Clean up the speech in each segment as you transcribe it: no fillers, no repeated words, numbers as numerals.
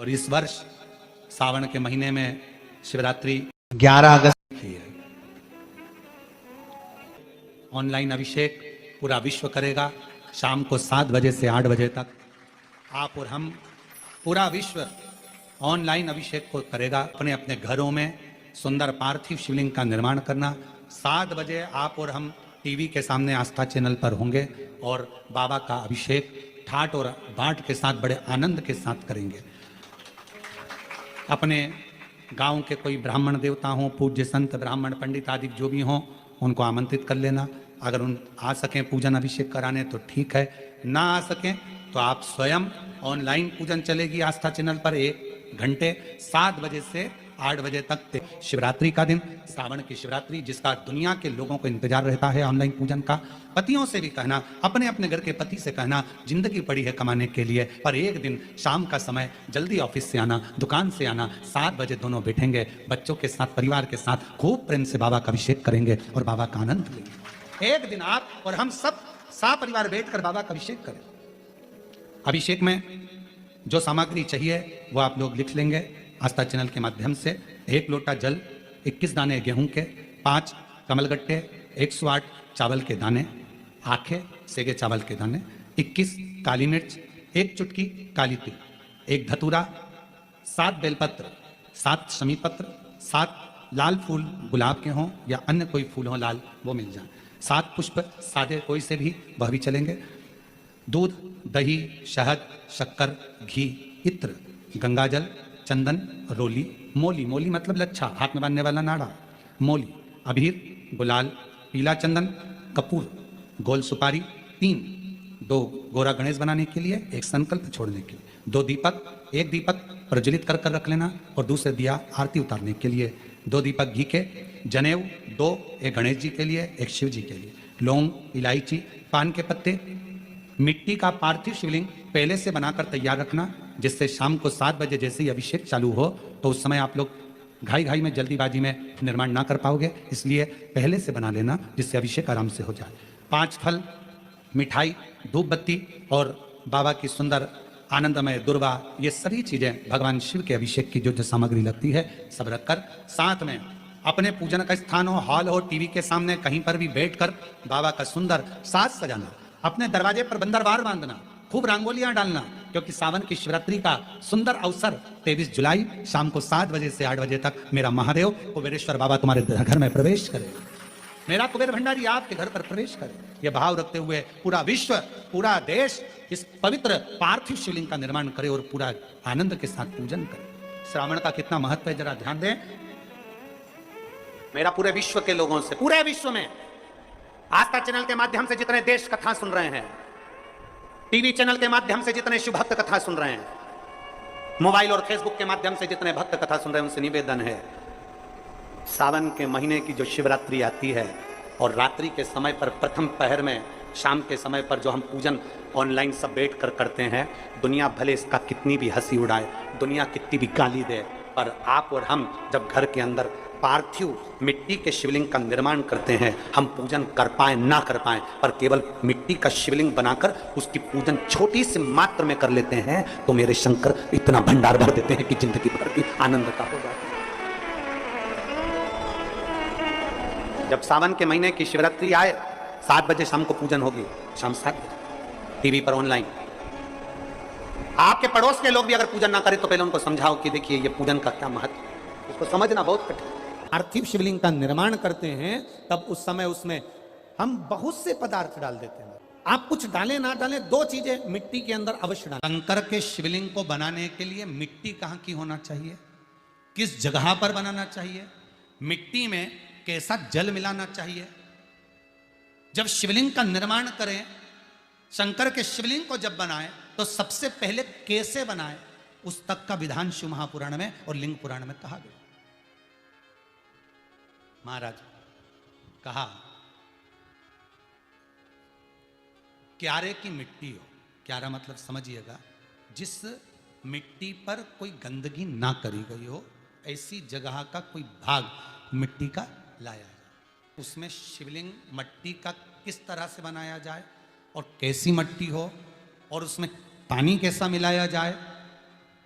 और इस वर्ष सावन के महीने में शिवरात्रि 11 अगस्त की है। ऑनलाइन अभिषेक पूरा विश्व करेगा शाम को 7 बजे से 8 बजे तक। आप और हम पूरा विश्व ऑनलाइन अभिषेक को करेगा। अपने अपने घरों में सुंदर पार्थिव शिवलिंग का निर्माण करना। 7 बजे आप और हम टीवी के सामने आस्था चैनल पर होंगे और बाबा का अभिषेक ठाट और बाट के साथ बड़े आनंद के साथ करेंगे। अपने गांव के कोई ब्राह्मण देवता हों, पूज्य संत ब्राह्मण पंडित आदि जो भी हों, उनको आमंत्रित कर लेना। अगर उन आ सकें पूजन अभिषेक कराने तो ठीक है, ना आ सकें तो आप स्वयं ऑनलाइन पूजन चलेगी आस्था चैनल पर 1 घंटे 7 बजे से 8 बजे तक। शिवरात्रि का दिन, सावन की शिवरात्रि, जिसका दुनिया के लोगों को इंतजार रहता है ऑनलाइन पूजन का। पतियों से भी कहना, अपने अपने घर के पति से कहना, जिंदगी पड़ी है कमाने के लिए, पर एक दिन शाम का समय जल्दी ऑफिस से आना, दुकान से आना, 7 बजे दोनों बैठेंगे बच्चों के साथ, परिवार के साथ, खूब प्रेम से बाबा का अभिषेक करेंगे और बाबा का आनंद लेंगे। एक दिन आप और हम सब परिवार बैठकर बाबा का अभिषेक करें। अभिषेक में जो सामग्री चाहिए वो आप लोग लिख लेंगे आस्था चैनल के माध्यम से। 1 लोटा जल, 21 दाने गेहूं के, 5 कमलगट्टे, 108 चावल के दाने, आखे सेगे चावल के दाने, 21 काली मिर्च, 1 चुटकी काली तिल, 1 धतूरा, 7 बेलपत्र, 7 शमी पत्र, 7 लाल फूल गुलाब के हों या अन्य कोई फूल हो लाल वो मिल जाए, 7 पुष्प सादे कोई से भी वह भी चलेंगे, दूध, दही, शहद, शक्कर, घी, इत्र, गंगाजल, चंदन, रोली, मोली, मोली मतलब लच्छा, हाथ में बांधने वाला नाड़ा, मोली, अबीर, गुलाल, पीला चंदन, कपूर, गोल सुपारी, 3, 2 गोरा गणेश बनाने के लिए, 1 संकल्प छोड़ने के लिए, 2 दीपक, 1 दीपक प्रज्वलित कर कर रख लेना और दूसरे दिया आरती उतारने के लिए, 2 दीपक घी के, जनेऊ 2, 1 गणेश जी के लिए, 1 शिव जी के लिए, लौंग, इलायची, पान के पत्ते, मिट्टी का पार्थिव शिवलिंग पहले से बनाकर तैयार रखना, जिससे शाम को 7 बजे जैसे ही अभिषेक चालू हो तो उस समय आप लोग घाई घाई में जल्दीबाजी में निर्माण ना कर पाओगे, इसलिए पहले से बना लेना जिससे अभिषेक आराम से हो जाए। 5 फल, मिठाई, धूप बत्ती और बाबा की सुंदर आनंदमय दुर्वा, ये सभी चीजें भगवान शिव के अभिषेक की जो जो सामग्री लगती है सब रखकर, साथ में अपने पूजन का स्थान हो, हॉल हो, टीवी के सामने कहीं पर भी बैठकर बाबा का सुंदर साज सजाना, अपने दरवाजे पर बंदरवार बांधना, खूब रंगोलियां डालना, क्योंकि सावन की शिवरात्रि का सुंदर अवसर 23 जुलाई शाम को 7 बजे से 8 बजे तक मेरा महादेव कुबेरेश्वर बाबा तुम्हारे घर में प्रवेश करे, मेरा कुबेर भंडारी आपके घर पर प्रवेश करे। यह भाव रखते हुए पूरा विश्व, पूरा देश इस पवित्र पार्थिव शिवलिंग का निर्माण करे और पूरा आनंद के साथ पूजन करे। श्रावण का कितना महत्व है जरा ध्यान दें। मेरा पूरे विश्व के लोगों से, पूरे विश्व में आस्था चैनल के माध्यम से जितने देश कथा सुन रहे हैं, टीवी चैनल के माध्यम से जितने शिव भक्त कथा सुन रहे हैं, मोबाइल और फेसबुक के माध्यम से जितने भक्त कथा सुन रहे हैं, उनसे निवेदन है, सावन के महीने की जो शिवरात्रि आती है और रात्रि के समय पर प्रथम पहर में, शाम के समय पर जो हम पूजन ऑनलाइन सब बैठ कर करते हैं, दुनिया भले इसका कितनी भी हंसी उड़ाए, दुनिया कितनी भी गाली दे, पर आप और हम जब घर के अंदर पार्थिव मिट्टी के शिवलिंग का निर्माण करते हैं, हम पूजन कर पाए ना कर पाए, पर केवल मिट्टी का शिवलिंग बनाकर उसकी पूजन छोटी सी मात्र में कर लेते हैं, तो मेरे शंकर इतना भंडार भर देते हैं कि जिंदगी भर की आनंद का हो जाता है। जब सावन के महीने की शिवरात्रि आए, 7 बजे शाम को पूजन होगी, शाम 7 बजे टीवी पर ऑनलाइन। आपके पड़ोस के लोग भी अगर पूजन ना करें तो पहले उनको समझाओ कि देखिए ये पूजन का क्या महत्व, उसको समझना बहुत कठिन। पार्थिव शिवलिंग का निर्माण करते हैं तब उस समय उसमें हम बहुत से पदार्थ डाल देते हैं। आप कुछ डालें ना डालें, 2 चीजें मिट्टी के अंदर अवश्य डालें। शंकर के शिवलिंग को बनाने के लिए मिट्टी कहाँ की होना चाहिए, किस जगह पर बनाना चाहिए, मिट्टी में कैसा जल मिलाना चाहिए। जब शिवलिंग का निर्माण करें, शंकर के शिवलिंग को जब बनाए तो सबसे पहले कैसे बनाए, उस तक का विधान शिव महापुराण में और लिंग पुराण में कहा गया। महाराज कहा, क्यारे की मिट्टी हो, क्यारा मतलब समझिएगा जिस मिट्टी पर कोई गंदगी ना करी गई हो, ऐसी जगह का कोई भाग मिट्टी का लाया जाए, उसमें शिवलिंग मट्टी का किस तरह से बनाया जाए और कैसी मट्टी हो और उसमें पानी कैसा मिलाया जाए,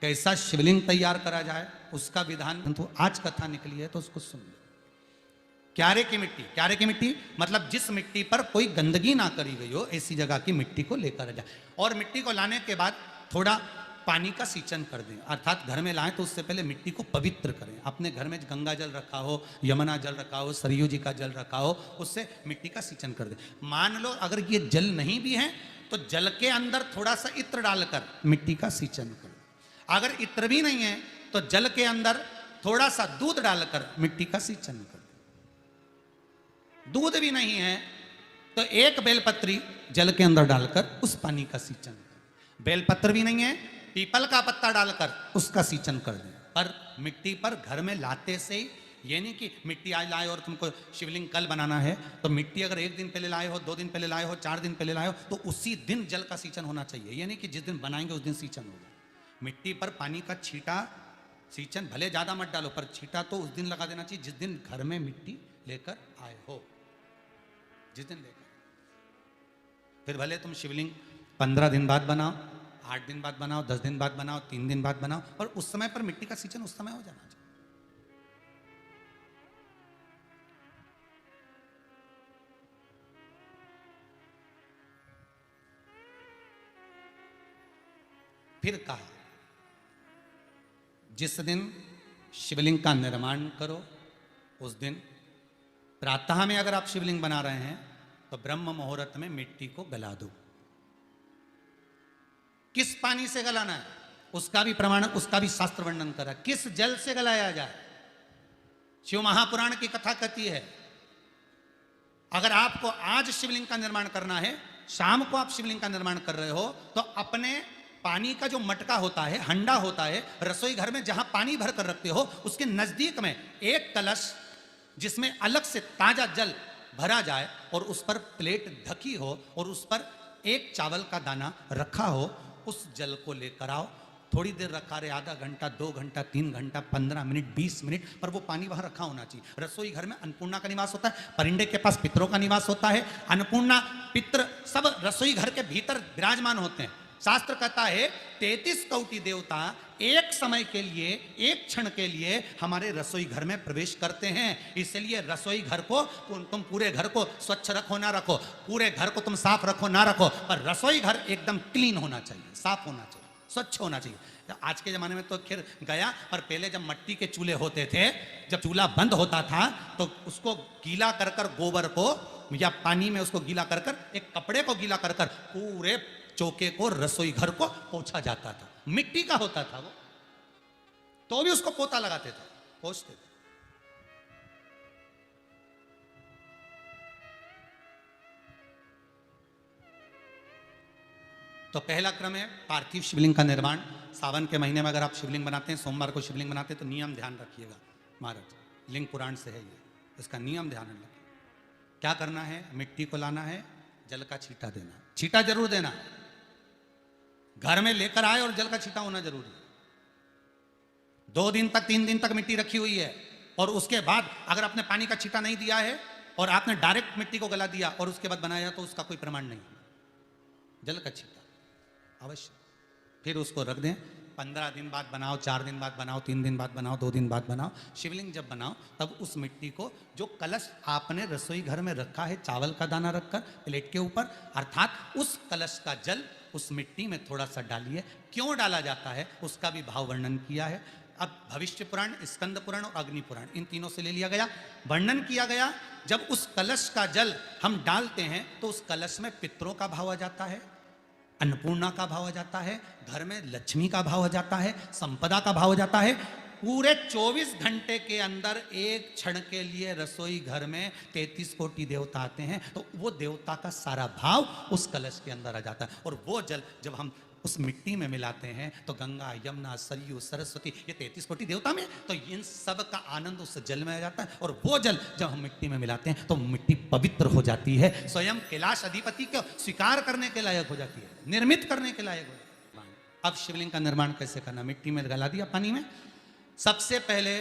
कैसा शिवलिंग तैयार करा जाए उसका विधान तो आज कथा निकली है, तो उसको सुन लो। क्यारे की मिट्टी, क्यारे की मिट्टी मतलब जिस मिट्टी पर कोई गंदगी ना करी गई हो, ऐसी जगह की मिट्टी को लेकर जाए। और मिट्टी को लाने के बाद थोड़ा पानी का सींचन कर दें, अर्थात घर में लाएं तो उससे पहले मिट्टी को पवित्र करें। अपने घर में गंगा जल रखा हो, यमुना जल रखा हो, सरयू जी का जल रखा हो, उससे मिट्टी का सींचन कर दें। मान लो अगर ये जल नहीं भी है तो जल के अंदर थोड़ा सा इत्र डालकर मिट्टी का सींचन कर दें। अगर इत्र भी नहीं है तो जल के अंदर थोड़ा सा दूध डालकर मिट्टी का सींचन कर दें। दूध भी नहीं है तो एक बेलपत्री जल के अंदर डालकर उस पानी का सींचन कर। बेलपत्र भी नहीं है, पीपल का पत्ता डालकर उसका सींचन कर दें। पर मिट्टी पर घर में लाते से ही, ये नहीं कि मिट्टी आज लाए और तुमको शिवलिंग कल बनाना है, तो मिट्टी अगर 1 दिन पहले लाए हो, 2 दिन पहले लाए हो, 4 दिन पहले लाए हो, तो उसी दिन जल का सींचन होना चाहिए। ये नहीं कि जिस दिन बनाएंगे उस दिन सींचन होगा। मिट्टी पर पानी का छींटा, सींचन भले ज्यादा मत डालो, पर छींटा तो उस दिन लगा देना चाहिए जिस दिन घर में मिट्टी लेकर आए हो, जिस दिन लेकर। फिर भले तुम शिवलिंग 15 दिन बाद बनाओ, 8 दिन बाद बनाओ, 10 दिन बाद बनाओ, 3 दिन बाद बनाओ, पर उस समय पर मिट्टी का सींचन उस समय हो जाना चाहिए। फिर कहा जिस दिन शिवलिंग का निर्माण करो उस दिन प्रातः में अगर आप शिवलिंग बना रहे हैं तो ब्रह्म मुहूर्त में मिट्टी को गला दो। किस पानी से गलाना है उसका भी प्रमाण, उसका भी शास्त्र वर्णन करा। किस जल से गलाया जाए, शिव महापुराण की कथा कहती है अगर आपको आज शिवलिंग का निर्माण करना है, शाम को आप शिवलिंग का निर्माण कर रहे हो, तो अपने पानी का जो मटका होता है, हंडा होता है, रसोई घर में जहां पानी भर कर रखते हो उसके नजदीक में एक कलश जिसमें अलग से ताजा जल भरा जाए और उस पर प्लेट ढकी हो और उस पर एक चावल का दाना रखा हो, उस जल को लेकर आओ। थोड़ी देर रखा रहे, आधा घंटा, 2 घंटा, 3 घंटा, 15 मिनट, 20 मिनट, पर वो पानी वहां रखा होना चाहिए। रसोई घर में अन्नपूर्णा का निवास होता है, परिंदे के पास पितरों का निवास होता है। अन्नपूर्णा, पित्र सब रसोई घर के भीतर विराजमान होते हैं। शास्त्र कहता है 33 कौटि देवता एक समय के लिए, एक क्षण के लिए हमारे रसोई घर में प्रवेश करते हैं। इसलिए रसोई घर को तुम पूरे घर को स्वच्छ रखो ना रखो, पूरे घर को तुम साफ रखो ना रखो, पर रसोई घर एकदम क्लीन होना चाहिए, साफ होना चाहिए, स्वच्छ होना चाहिए। आज के जमाने में तो खैर गया, पर पहले जब मिट्टी के चूल्हे होते थे, जब चूल्हा बंद होता था तो उसको गीला कर कर, गोबर को या पानी में उसको गीला कर कर, एक कपड़े को गीला कर कर पूरे चौके को, रसोई घर को पोंछा जाता था। मिट्टी का होता था वो, तो भी उसको पोता लगाते थे, पोंछते थे। तो पहला क्रम है पार्थिव शिवलिंग का निर्माण। सावन के महीने में अगर आप शिवलिंग बनाते हैं, सोमवार को शिवलिंग बनाते हैं, तो नियम ध्यान रखिएगा महाराज, लिंग पुराण से है ये, इसका नियम ध्यान रखिए। क्या करना है, मिट्टी को लाना है, जल का छींटा देना, छींटा जरूर देना, घर में लेकर आए और जल का छींटा होना जरूरी है। 2 दिन तक, 3 दिन तक मिट्टी रखी हुई है और उसके बाद अगर आपने पानी का छींटा नहीं दिया है और आपने डायरेक्ट मिट्टी को गला दिया और उसके बाद बनाया, तो उसका कोई प्रमाण नहीं। जल का छींटा अवश्य। फिर उसको रख दें, 15 दिन बाद बनाओ, 4 दिन बाद बनाओ, 3 दिन बाद बनाओ, 2 दिन बाद बनाओ। शिवलिंग जब बनाओ तब उस मिट्टी को, जो कलश आपने रसोई घर में रखा है चावल का दाना रखकर प्लेट के ऊपर, अर्थात उस कलश का जल उस मिट्टी में थोड़ा सा डालिए। क्यों डाला जाता है उसका भी भाव वर्णन किया है। अब भविष्य पुराण, स्कंद पुराण और अग्नि पुराण, इन तीनों से ले लिया गया, वर्णन किया गया। जब उस कलश का जल हम डालते हैं तो उस कलश में पितरों का भाव आ जाता है, अन्नपूर्णा का भाव आ जाता है, घर में लक्ष्मी का भाव आ जाता है, संपदा का भाव आ जाता है। पूरे 24 घंटे के अंदर एक क्षण के लिए रसोई घर में 33 कोटि देवता आते हैं, तो वो देवता का सारा भाव उस कलश के अंदर आ जाता है। और वो जल जब हम उस मिट्टी में मिलाते हैं तो गंगा, यमुना, सरयू, सरस्वती, ये 33 कोटि देवता में, तो इन सब का आनंद उस जल में आ जाता है। और वो जल जब हम मिट्टी में मिलाते हैं तो मिट्टी पवित्र हो जाती है, स्वयं कैलाश अधिपति को स्वीकार करने के लायक हो जाती है, निर्मित करने के लायक हो जाती है। अब शिवलिंग का निर्माण कैसे करना, मिट्टी में गला दिया पानी में। सबसे पहले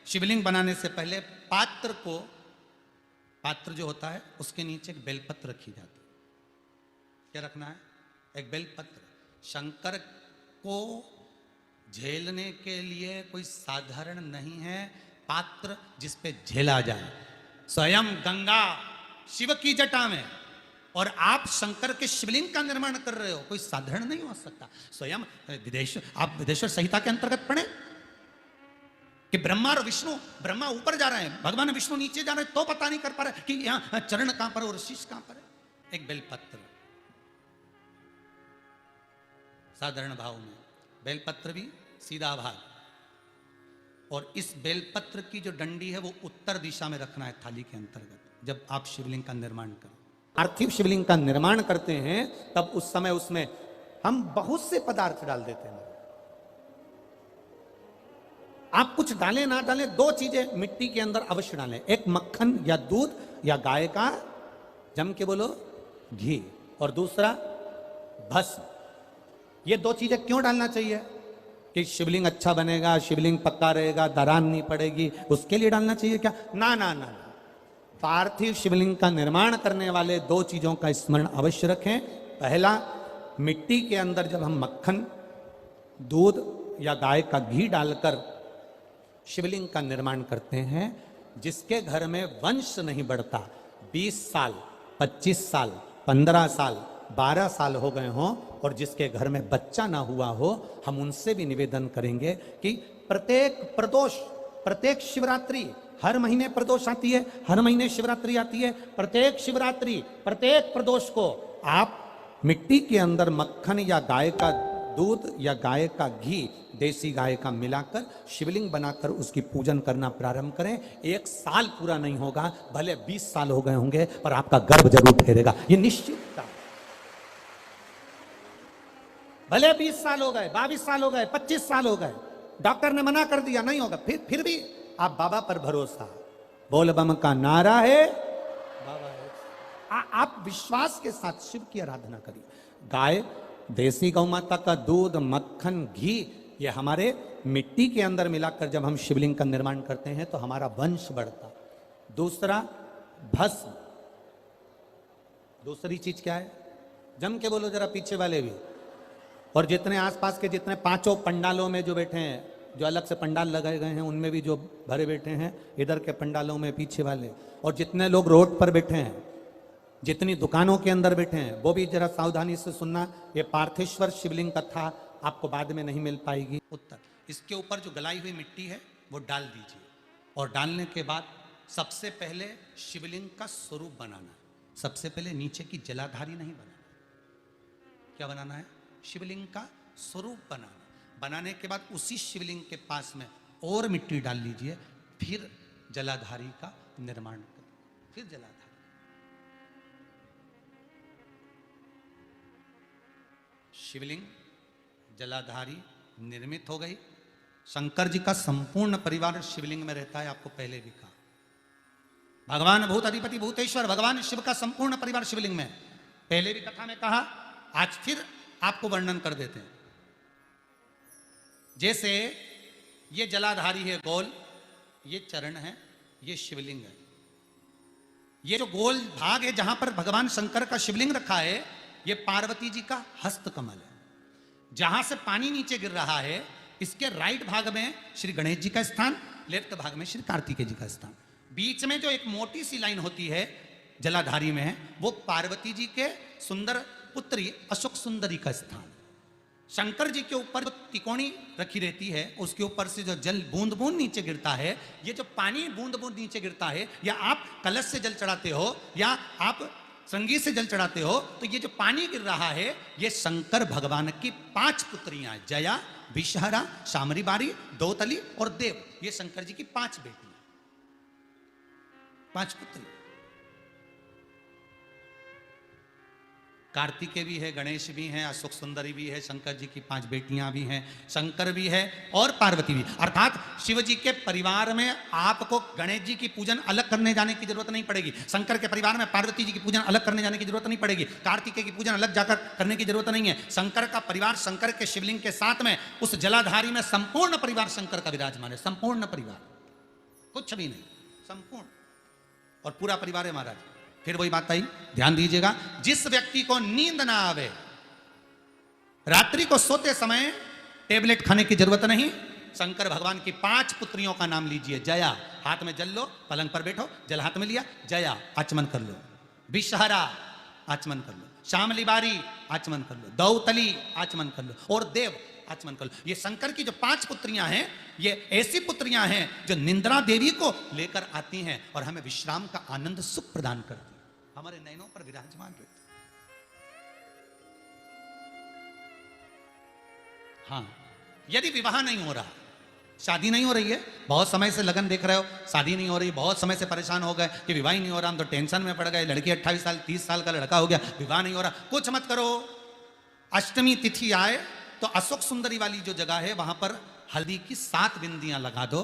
शिवलिंग बनाने से पहले पात्र को, पात्र जो होता है उसके नीचे एक बेलपत्र रखी जाती है। क्या रखना है, एक बेलपत्र। शंकर को झेलने के लिए कोई साधारण नहीं है पात्र जिस पे झेला जाए। स्वयं गंगा शिव की जटा में और आप शंकर के शिवलिंग का निर्माण कर रहे हो, कोई साधारण नहीं हो सकता। स्वयं आप विदेश्वर संहिता के अंतर्गत पढ़े कि ब्रह्मा और विष्णु, ब्रह्मा ऊपर जा रहे हैं, भगवान विष्णु नीचे जा रहे हैं, तो पता नहीं कर पा रहे कि यहां चरण कहां पर और शीश कहां पर है। एक बेलपत्र साधारण भाव में, बेलपत्र भी सीधा भाग, और इस बेलपत्र की जो डंडी है वो उत्तर दिशा में रखना है थाली के अंतर्गत। जब आप शिवलिंग का निर्माण करें, पार्थिव शिवलिंग का निर्माण करते हैं, तब उस समय उसमें हम बहुत से पदार्थ डाल देते हैं। आप कुछ डालें ना डालें, दो चीजें मिट्टी के अंदर अवश्य डालें, एक मक्खन या दूध या गाय का, जम के बोलो, घी, और दूसरा भस्म। ये दो चीजें क्यों डालना चाहिए? कि शिवलिंग अच्छा बनेगा, शिवलिंग पक्का रहेगा, दरार नहीं पड़ेगी, उसके लिए डालना चाहिए क्या? ना ना ना, पार्थिव शिवलिंग का निर्माण करने वाले दो चीजों का स्मरण अवश्य रखें। पहला, मिट्टी के अंदर जब हम मक्खन, दूध या गाय का घी डालकर शिवलिंग का निर्माण करते हैं, जिसके घर में वंश नहीं बढ़ता, 20 साल 25 साल 15 साल 12 साल हो गए हों, और जिसके घर में बच्चा ना हुआ हो, हम उनसे भी निवेदन करेंगे कि प्रत्येक प्रदोष, प्रत्येक शिवरात्रि, हर महीने प्रदोष आती है, हर महीने शिवरात्रि आती है, प्रत्येक शिवरात्रि प्रत्येक प्रदोष को आप मिट्टी के अंदर मक्खन या गाय का दूध या गाय का घी, देसी गाय का मिलाकर शिवलिंग बनाकर उसकी पूजन करना प्रारंभ करें। 1 साल पूरा नहीं होगा, भले 20 साल हो गए होंगे, पर आपका गर्भ जरूर ठहरेगा, ये निश्चित। भले 20 साल हो गए, 22 साल हो गए, 25 साल हो गए, डॉक्टर ने मना कर दिया नहीं होगा, फिर भी आप बाबा पर भरोसा, बोल बम का नारा है, बाबा है। आप विश्वास के साथ शिव की आराधना करिए। गाय, देसी गौ माता का दूध, मक्खन, घी, ये हमारे मिट्टी के अंदर मिलाकर जब हम शिवलिंग का निर्माण करते हैं तो हमारा वंश बढ़ता। दूसरा, भस्म। दूसरी चीज क्या है? जम के बोलो जरा, पीछे वाले भी, और जितने आसपास के जितने 5 पंडालों में जो बैठे हैं, जो अलग से पंडाल लगाए गए हैं, उनमें भी जो भरे बैठे हैं, इधर के पंडालों में पीछे वाले, और जितने लोग रोड पर बैठे हैं, जितनी दुकानों के अंदर बैठे हैं, वो भी जरा सावधानी से सुनना। ये पार्थेश्वर शिवलिंग कथा आपको बाद में नहीं मिल पाएगी। उत्तर, इसके ऊपर जो गलाई हुई मिट्टी है वो डाल दीजिए, और डालने के बाद सबसे पहले शिवलिंग का स्वरूप बनाना। सबसे पहले नीचे की जलाधारी नहीं बनाना। क्या बनाना है? शिवलिंग का स्वरूप बनाना। बनाने के बाद उसी शिवलिंग के पास में और मिट्टी डाल लीजिए, फिर जलाधारी का निर्माण करें, फिर जलाधारी। शिवलिंग, जलाधारी निर्मित हो गई। शंकर जी का संपूर्ण परिवार शिवलिंग में रहता है, आपको पहले भी कहा। भगवान भूत अधिपति भूतेश्वर भगवान शिव का संपूर्ण परिवार शिवलिंग में, पहले भी कथा में कहा, आज फिर आपको वर्णन कर देते हैं। जैसे ये जलाधारी है गोल, ये चरण है, ये शिवलिंग है। ये जो गोल भाग है जहां पर भगवान शंकर का शिवलिंग रखा है, ये पार्वती जी का हस्त कमल है। जहां से पानी नीचे गिर रहा है, इसके राइट भाग में श्री गणेश जी का स्थान, लेफ्ट भाग में श्री कार्तिकेय जी का स्थान। बीच में जो एक मोटी सी लाइन होती है जलाधारी में, वो पार्वती जी के सुंदर पुत्री अशोक सुंदरी का स्थान। शंकर जी के ऊपर जो तिकोनी रखी रहती है, उसके ऊपर से जो जल बूंद बूंद नीचे गिरता है, ये जो पानी बूंद बूंद नीचे गिरता है, या आप कलश से जल चढ़ाते हो या आप संगीत से जल चढ़ाते हो, तो ये जो पानी गिर रहा है, ये शंकर भगवान की 5 पुत्रियां, जया, विषहरा, शामरी बारी, दौतली और देव, ये शंकर जी की 5 बेटियां, 5 पुत्री। कार्तिकेय भी है, गणेश भी हैं, अशोक सुंदरी भी है, शंकर जी की 5 बेटियां भी हैं, शंकर भी है और पार्वती भी। अर्थात शिव जी के परिवार में आपको गणेश जी की पूजन अलग करने जाने की जरूरत नहीं पड़ेगी, शंकर के परिवार में पार्वती जी की पूजन अलग करने जाने की जरूरत नहीं पड़ेगी, कार्तिकेय की पूजन अलग जाकर करने की जरूरत नहीं है। शंकर का परिवार, शंकर के शिवलिंग के साथ में उस जलाधारी में संपूर्ण परिवार शंकर का विराजमान है। संपूर्ण परिवार, कुछ भी नहीं, संपूर्ण, और पूरा परिवार है महाराज। फिर वही बात आई, ध्यान दीजिएगा, जिस व्यक्ति को नींद ना आवे, रात्रि को सोते समय टेबलेट खाने की जरूरत नहीं। शंकर भगवान की 5 पुत्रियों का नाम लीजिए। जया, हाथ में जल लो, पलंग पर बैठो, जल हाथ में लिया, जया आचमन कर लो। विषहरा आचमन कर लो। श्यामली बारी आचमन कर लो। दौतली आचमन कर लो। और देव आचमन कर लो। ये शंकर की जो 5 पुत्रियां हैं, ये ऐसी पुत्रियां हैं जो निंद्रा देवी को लेकर आती हैं और हमें विश्राम का आनंद सुख प्रदान करती हैं, हमारे नयनों पर विराजमान रहती। हाँ, यदि विवाह नहीं हो रहा, शादी नहीं हो रही है, बहुत समय से लगन देख रहे हो, शादी नहीं हो रही, बहुत समय से परेशान हो गए कि विवाह ही नहीं हो रहा, हम तो टेंशन में पड़ गए, लड़की 28 साल 30 साल का लड़का हो गया, विवाह नहीं हो रहा, कुछ मत करो। अष्टमी तिथि आए तो अशोक सुंदरी वाली जो जगह है वहां पर हल्दी की 7 बिंदियां लगा दो।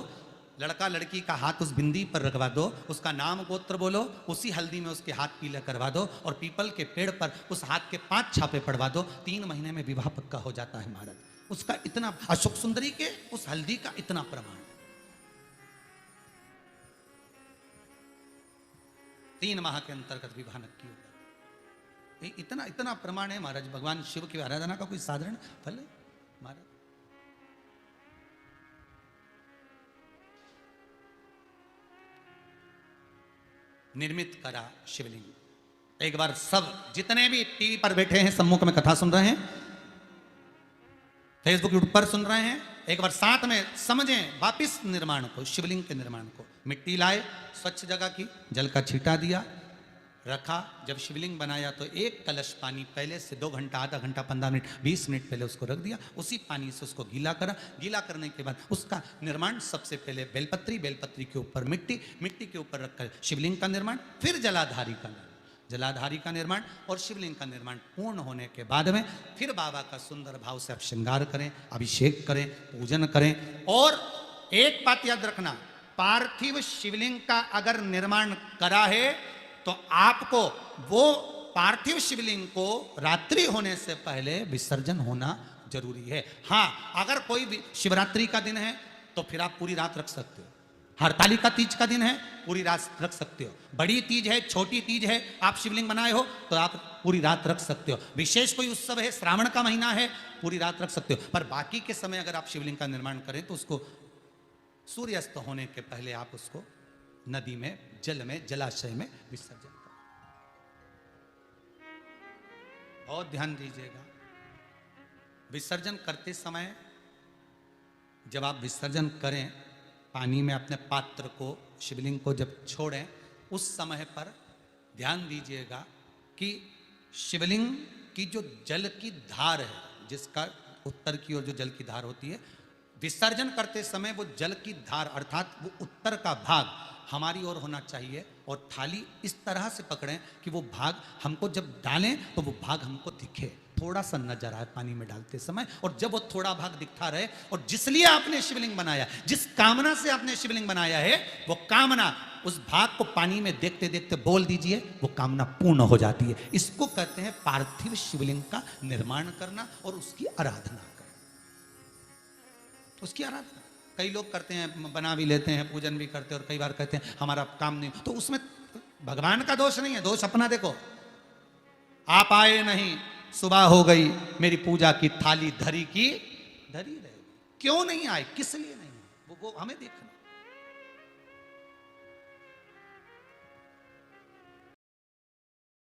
लड़का लड़की का हाथ उस बिंदी पर रखवा दो, उसका नाम गोत्र बोलो, उसी हल्दी में उसके हाथ पीले करवा दो और पीपल के पेड़ पर उस हाथ के 5 छापे पड़वा दो। 3 महीने में विवाह पक्का हो जाता है महाराज। उसका इतना, अशोक सुंदरी के उस हल्दी का इतना प्रमाण। 3 माह के अंतर्गत विवाह नक्की होगा। इतना इतना प्रमाण है महाराज। भगवान शिव की आराधना का कोई साधारण फल है महाराज। निर्मित करा शिवलिंग। एक बार सब जितने भी टीवी पर बैठे हैं, सम्मुख में कथा सुन रहे हैं, फेसबुक यूट्यूब पर सुन रहे हैं, एक बार साथ में समझें वापिस निर्माण को, शिवलिंग के निर्माण को। मिट्टी लाए, स्वच्छ जगह की, जल का छींटा दिया, रखा। जब शिवलिंग बनाया तो 1 कलश पानी पहले से 2 घंटा, आधा घंटा, 15 मिनट, 20 मिनट पहले उसको रख दिया। उसी पानी से उसको गीला करा। गीला करने के बाद उसका निर्माण सबसे पहले बेलपत्री, बेलपत्री के ऊपर मिट्टी, मिट्टी के ऊपर रखकर शिवलिंग का निर्माण, फिर जलाधारी का निर्माण, जलाधारी का निर्माण और शिवलिंग का निर्माण पूर्ण होने के बाद में फिर बाबा का सुंदर भाव से आप श्रृंगार करें, अभिषेक करें, पूजन करें। और एक बात याद रखना, पार्थिव शिवलिंग का अगर निर्माण करा है तो आपको वो पार्थिव शिवलिंग को रात्रि होने से पहले विसर्जन होना जरूरी है। हाँ, अगर कोई शिवरात्रि का दिन है तो फिर आप पूरी रात रख सकते हो। हरतालिका तीज का दिन है, पूरी रात रख सकते हो। बड़ी तीज है, छोटी तीज है, आप शिवलिंग बनाए हो तो आप पूरी रात रख सकते हो। विशेष कोई उत्सव है, श्रावण का महीना है, पूरी रात रख सकते हो। पर बाकी के समय अगर आप शिवलिंग का निर्माण करें तो उसको सूर्यास्त होने के पहले आप उसको नदी में, जल में, जलाशय में विसर्जन करें। बहुत ध्यान दीजिएगा, विसर्जन करते समय जब आप विसर्जन करें, पानी में अपने पात्र को, शिवलिंग को जब छोड़ें, उस समय पर ध्यान दीजिएगा कि शिवलिंग की जो जल की धार है, जिसका उत्तर की ओर जो जल की धार होती है, विसर्जन करते समय वो जल की धार अर्थात वो उत्तर का भाग हमारी ओर होना चाहिए और थाली इस तरह से पकड़ें कि वो भाग हमको जब डालें तो वो भाग हमको दिखे, थोड़ा सा नजर आए पानी में डालते समय। और जब वो थोड़ा भाग दिखता रहे, और जिसलिए आपने शिवलिंग बनाया, जिस कामना से आपने शिवलिंग बनाया है, वो कामना उस भाग को पानी में देखते देखते बोल दीजिए, वो कामना पूर्ण हो जाती है। इसको कहते हैं पार्थिव शिवलिंग का निर्माण करना और उसकी आराधना करना। उसकी आराधना कई लोग करते हैं, बना भी लेते हैं, पूजन भी करते हैं, और कई बार कहते हैं हमारा काम नहीं, तो उसमें भगवान का दोष नहीं है, दोष अपना देखो। आप आए नहीं, सुबह हो गई, मेरी पूजा की थाली धरी की धरी रहेगी। क्यों नहीं आए, किस लिए नहीं, वो हमें देखना।